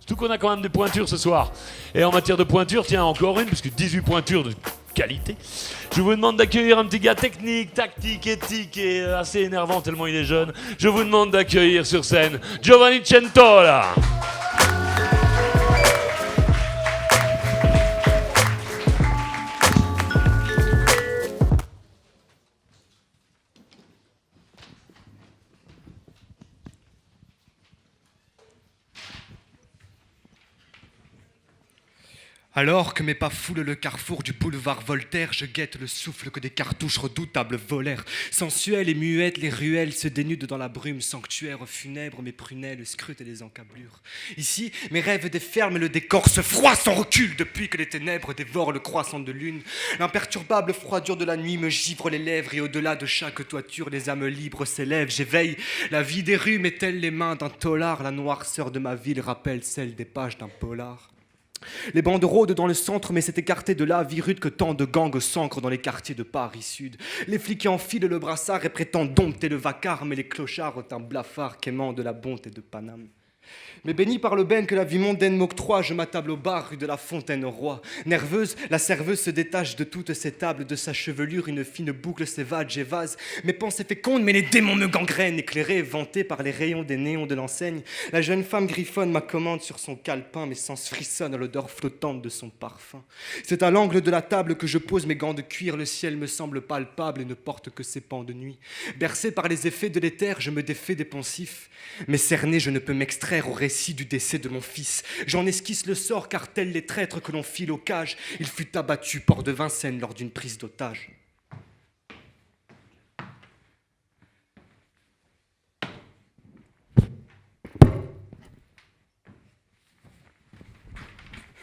Surtout qu'on a quand même des pointures ce soir. Et en matière de pointure, tiens, encore une, puisque 18 pointures de qualité. Je vous demande d'accueillir un petit gars technique, tactique, éthique et assez énervant tellement il est jeune. Je vous demande d'accueillir sur scène Giovanni Centola. Alors que mes pas foulent le carrefour du boulevard Voltaire, je guette le souffle que des cartouches redoutables volèrent. Sensuelles et muettes, les ruelles se dénudent dans la brume, sanctuaire funèbre, mes prunelles scrutent les encablures. Ici, mes rêves déferment, le décor se froisse en recul depuis que les ténèbres dévorent le croissant de lune. L'imperturbable froidure de la nuit me givre les lèvres et au-delà de chaque toiture, les âmes libres s'élèvent. J'éveille la vie des rues, met-elle les mains d'un tolard, la noirceur de ma ville rappelle celle des pages d'un polar. Les bandes rôdent dans le centre, mais s'est écarté de la vie rude que tant de gangs s'ancrent dans les quartiers de Paris Sud. Les flics enfilent le brassard et prétendent dompter le vacarme, mais les clochards ont un blafard quémant de la bonté de Paname. Mais béni par le ben que la vie mondaine m'octroie, je m'attable au bar rue de la Fontaine-au-Roi. Nerveuse, la serveuse se détache de toutes ses tables, de sa chevelure une fine boucle s'évade, j'évase. Mes pensées fécondes, mais les démons me gangrènent, éclairés, vantés par les rayons des néons de l'enseigne. La jeune femme griffonne ma commande sur son calepin, mes sens frissonnent à l'odeur flottante de son parfum. C'est à l'angle de la table que je pose mes gants de cuir, le ciel me semble palpable et ne porte que ses pans de nuit. Bercé par les effets de l'éther, je me défais des poncifs, mais cerné, je ne peux m'extraire au récit du décès de mon fils. J'en esquisse le sort car tels les traîtres que l'on file aux cages, il fut abattu port de Vincennes lors d'une prise d'otage.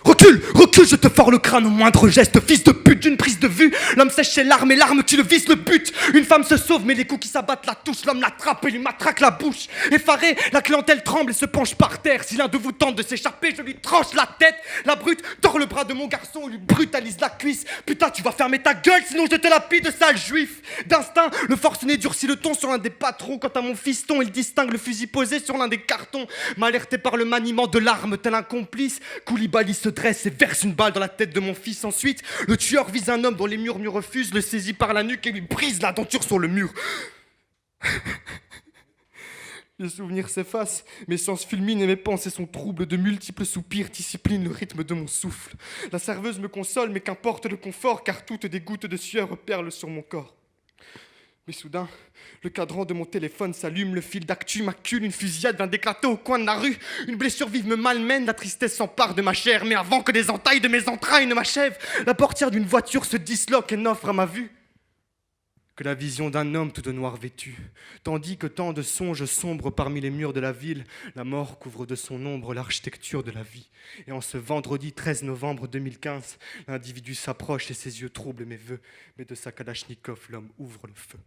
Recule, recule, je te fore le crâne au moindre geste, fils de pute d'une prise de vue. L'homme sèche ses larmes et l'arme qui le vise le but. Une femme se sauve, mais les coups qui s'abattent la touchent. L'homme l'attrape et lui matraque la bouche. Effaré, la clientèle tremble et se penche par terre. Si l'un de vous tente de s'échapper, je lui tranche la tête. La brute tord le bras de mon garçon et lui brutalise la cuisse. Putain, tu vas fermer ta gueule, sinon je te lapide, sale juif. D'instinct, le forcené durcit le ton sur l'un des patrons. Quant à mon fiston, il distingue le fusil posé sur l'un des cartons. M'alerté par le maniement de l'arme, tel un complice, Koulibaly se dresse et verse une balle dans la tête de mon fils. Ensuite, le tueur vise un homme dont les murmures refusent, le saisit par la nuque et lui brise la denture sur le mur. Les souvenirs s'effacent, mes sens fulminent et mes pensées sont troubles. De multiples soupirs disciplinent le rythme de mon souffle. La serveuse me console, mais qu'importe le confort, car toutes des gouttes de sueur perlent sur mon corps. Mais soudain, le cadran de mon téléphone s'allume, le fil d'actu m'accule, une fusillade vient d'éclater au coin de la rue. Une blessure vive me malmène, la tristesse s'empare de ma chair, mais avant que les entailles de mes entrailles ne m'achèvent, la portière d'une voiture se disloque et n'offre à ma vue que la vision d'un homme tout de noir vêtu. Tandis que tant de songes sombrent parmi les murs de la ville, la mort couvre de son ombre l'architecture de la vie. Et en ce vendredi 13 novembre 2015, l'individu s'approche et ses yeux troublent mes vœux, mais de sa kalachnikov, l'homme ouvre le feu.